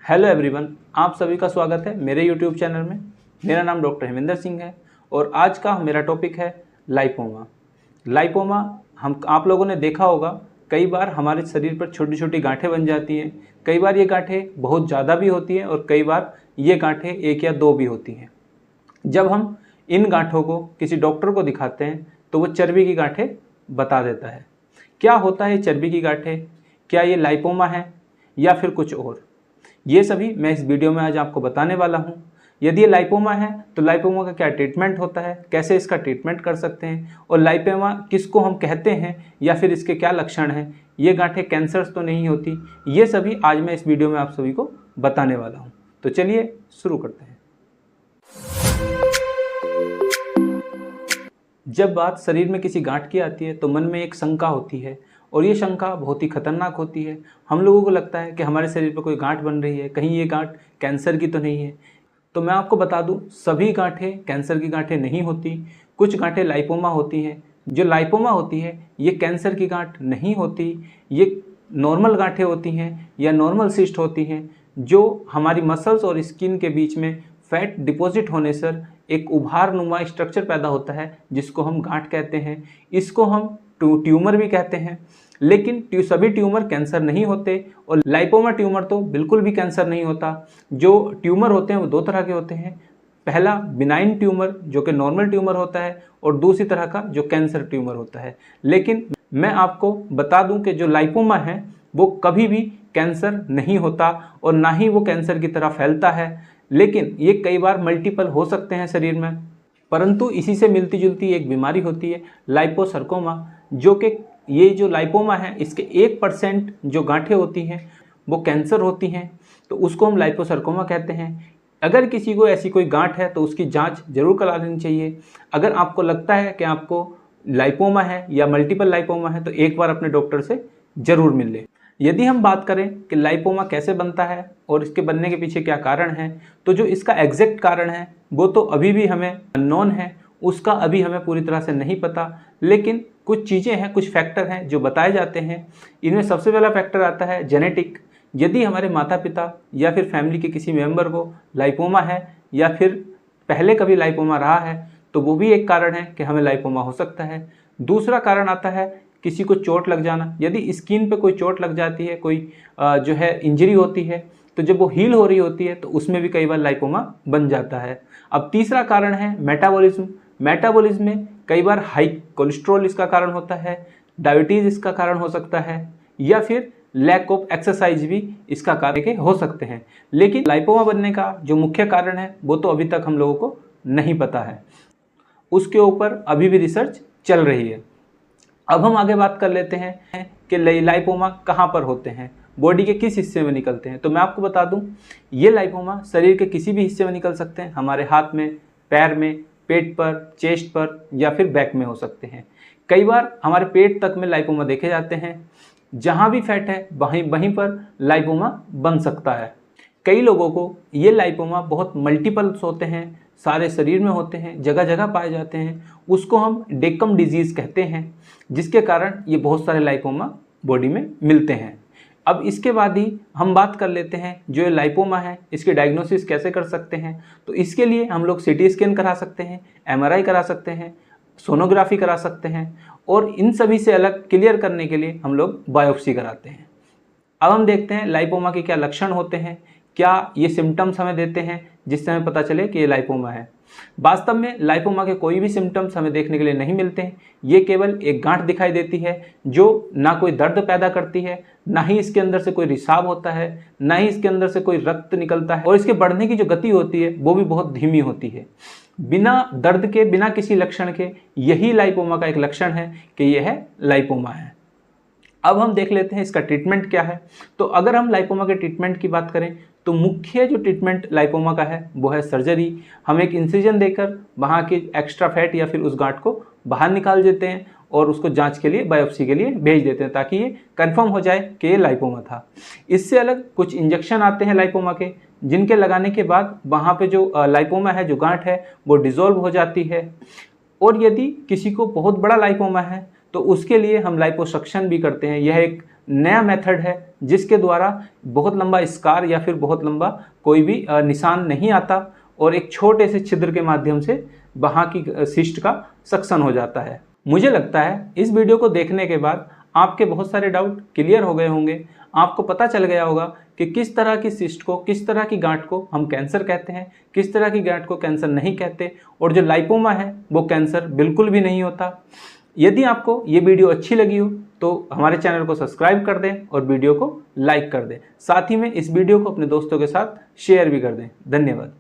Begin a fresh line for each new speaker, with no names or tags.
Hello everyone, आप सभी का स्वागत है मेरे यूट्यूब चैनल में। मेरा नाम डॉक्टर हेमेंद्र सिंह है और आज का मेरा टॉपिक है लाइपोमा। लाइपोमा हम आप लोगों ने देखा होगा, कई बार हमारे शरीर पर छोटी छोटी गांठें बन जाती हैं। कई बार ये गांठें बहुत ज़्यादा भी होती हैं और कई बार ये गांठें 1 या 2 भी होती हैं। जब हम इन गांठों को किसी डॉक्टर को दिखाते हैं तो वो चर्बी की गांठें बता देता है। क्या होता है चर्बी की गांठें, क्या ये लाइपोमा है या फिर कुछ और, ये सभी मैं इस वीडियो में आज आपको बताने वाला हूँ। यदि ये लाइपोमा है तो लाइपोमा का क्या ट्रीटमेंट होता है, कैसे इसका ट्रीटमेंट कर सकते हैं और लाइपोमा किसको हम कहते हैं या फिर इसके क्या लक्षण हैं, ये गांठें कैंसर्स तो नहीं होती, ये सभी आज मैं इस वीडियो में आप सभी को बताने वाला हूँ। तो चलिए शुरू करते हैं। जब बात शरीर में किसी गांठ की आती है तो मन में एक शंका होती है और ये शंका बहुत ही खतरनाक होती है। हम लोगों को लगता है कि हमारे शरीर पर कोई गांठ बन रही है, कहीं ये गांठ कैंसर की तो नहीं है। तो मैं आपको बता दूं, सभी गांठें कैंसर की गांठें नहीं होती। कुछ गांठें लाइपोमा होती हैं। जो लाइपोमा होती है ये कैंसर की गांठ नहीं होती, ये नॉर्मल गांठें होती हैं या नॉर्मल सिस्ट होती हैं जो हमारी मसल्स और स्किन के बीच में फैट डिपॉजिट होने से एक उभार नुमा स्ट्रक्चर पैदा होता है जिसको हम गांठ कहते हैं। इसको हम ट्यूमर भी कहते हैं, लेकिन सभी ट्यूमर कैंसर नहीं होते और लाइपोमा ट्यूमर तो बिल्कुल भी कैंसर नहीं होता। जो ट्यूमर होते हैं वो 2 तरह के होते हैं। पहला बिनाइन ट्यूमर जो कि नॉर्मल ट्यूमर होता है और दूसरी तरह का जो कैंसर ट्यूमर होता है। लेकिन मैं आपको बता दूं कि जो लाइपोमा है वो कभी भी कैंसर नहीं होता और ना ही वो कैंसर की तरह फैलता है। लेकिन ये कई बार मल्टीपल हो सकते हैं शरीर में। परंतु इसी से मिलती जुलती एक बीमारी होती है लाइपोसर्कोमा, जो कि ये जो लाइपोमा है इसके 1% जो गांठें होती हैं वो कैंसर होती हैं, तो उसको हम लाइपोसर्कोमा कहते हैं। अगर किसी को ऐसी कोई गांठ है तो उसकी जांच जरूर करा लेनी चाहिए। अगर आपको लगता है कि आपको लाइपोमा है या मल्टीपल लाइपोमा है तो एक बार अपने डॉक्टर से ज़रूर मिल लें। यदि हम बात करें कि लाइपोमा कैसे बनता है और इसके बनने के पीछे क्या कारण है, तो जो इसका एग्जैक्ट कारण है वो तो अभी भी हमें अननोन है, उसका अभी हमें पूरी तरह से नहीं पता। लेकिन कुछ चीज़ें हैं, कुछ फैक्टर हैं जो बताए जाते हैं। इनमें सबसे पहला फैक्टर आता है जेनेटिक। यदि हमारे माता पिता या फिर फैमिली के किसी मेंबर को लाइपोमा है या फिर पहले कभी लाइपोमा रहा है तो वो भी एक कारण है कि हमें लाइपोमा हो सकता है। दूसरा कारण आता है किसी को चोट लग जाना। यदि स्किन पे कोई चोट लग जाती है, कोई जो है इंजरी होती है, तो जब वो हील हो रही होती है तो उसमें भी कई बार लाइपोमा बन जाता है। अब तीसरा कारण है मेटाबॉलिज्म। मेटाबॉलिज्म में कई बार हाई कोलेस्ट्रॉल इसका कारण होता है, डायबिटीज़ इसका कारण हो सकता है या फिर लैक ऑफ एक्सरसाइज भी इसका कारण हो सकते हैं। लेकिन लाइपोमा बनने का जो मुख्य कारण है वो तो अभी तक हम लोगों को नहीं पता है, उसके ऊपर अभी भी रिसर्च चल रही है। अब हम आगे बात कर लेते हैं कि लाइपोमा कहाँ पर होते हैं, बॉडी के किस हिस्से में निकलते हैं। तो मैं आपको बता दूं, ये लाइपोमा शरीर के किसी भी हिस्से में निकल सकते हैं। हमारे हाथ में, पैर में, पेट पर, चेस्ट पर या फिर बैक में हो सकते हैं। कई बार हमारे पेट तक में लाइपोमा देखे जाते हैं। जहाँ भी फैट है वहीं पर लाइपोमा बन सकता है। कई लोगों को ये लाइपोमा बहुत मल्टीपल्स होते हैं, सारे शरीर में होते हैं, जगह जगह पाए जाते हैं। उसको हम डेकम डिजीज़ कहते हैं, जिसके कारण ये बहुत सारे लाइपोमा बॉडी में मिलते हैं। अब इसके बाद ही हम बात कर लेते हैं जो लाइपोमा है इसकी डायग्नोसिस कैसे कर सकते हैं। तो इसके लिए हम लोग सीटी स्कैन करा सकते हैं, एमआरआई करा सकते हैं, सोनोग्राफी करा सकते हैं और इन सभी से अलग क्लियर करने के लिए हम लोग बायोप्सी कराते हैं। अब हम देखते हैं लाइपोमा के क्या लक्षण होते हैं, क्या ये सिम्टम्स हमें देते हैं जिससे हमें पता चले कि ये लाइपोमा है। वास्तव में लाइपोमा के कोई भी सिम्टम्स हमें देखने के लिए नहीं मिलते हैं। ये केवल एक गांठ दिखाई देती है जो ना कोई दर्द पैदा करती है, ना ही इसके अंदर से कोई रिसाव होता है, ना ही इसके अंदर से कोई रक्त निकलता है और इसके बढ़ने की जो गति होती है वो भी बहुत धीमी होती है। बिना दर्द के, बिना किसी लक्षण के, यही लाइपोमा का एक लक्षण है कि यह लाइपोमा है। अब हम देख लेते हैं इसका ट्रीटमेंट क्या है। तो अगर हम लाइपोमा के ट्रीटमेंट की बात करें तो मुख्य जो ट्रीटमेंट लाइपोमा का है वो है सर्जरी। हम एक इंसिजन देकर वहाँ की एक्स्ट्रा फैट या फिर उस गांठ को बाहर निकाल देते हैं और उसको जांच के लिए, बायोप्सी के लिए भेज देते हैं ताकि ये कंफर्म हो जाए कि ये लाइपोमा था। इससे अलग कुछ इंजेक्शन आते हैं लाइपोमा के, जिनके लगाने के बाद वहाँ पे जो लाइपोमा है, जो गांठ है, वो डिज़ोल्व हो जाती है। और यदि किसी को बहुत बड़ा लाइपोमा है तो उसके लिए हम लाइपोसक्शन भी करते हैं। यह एक नया मेथड है जिसके द्वारा बहुत लंबा स्कार या फिर बहुत लंबा कोई भी निशान नहीं आता और एक छोटे से छिद्र के माध्यम से वहाँ की सिस्ट का सक्शन हो जाता है। मुझे लगता है इस वीडियो को देखने के बाद आपके बहुत सारे डाउट क्लियर हो गए होंगे। आपको पता चल गया होगा कि किस तरह की सिस्ट को, किस तरह की गांठ को हम कैंसर कहते हैं, किस तरह की गांठ को कैंसर नहीं कहते, और जो लाइपोमा है वो कैंसर बिल्कुल भी नहीं होता। यदि आपको ये वीडियो अच्छी लगी हो तो हमारे चैनल को सब्सक्राइब कर दें और वीडियो को लाइक कर दें। साथ ही में इस वीडियो को अपने दोस्तों के साथ शेयर भी कर दें। धन्यवाद।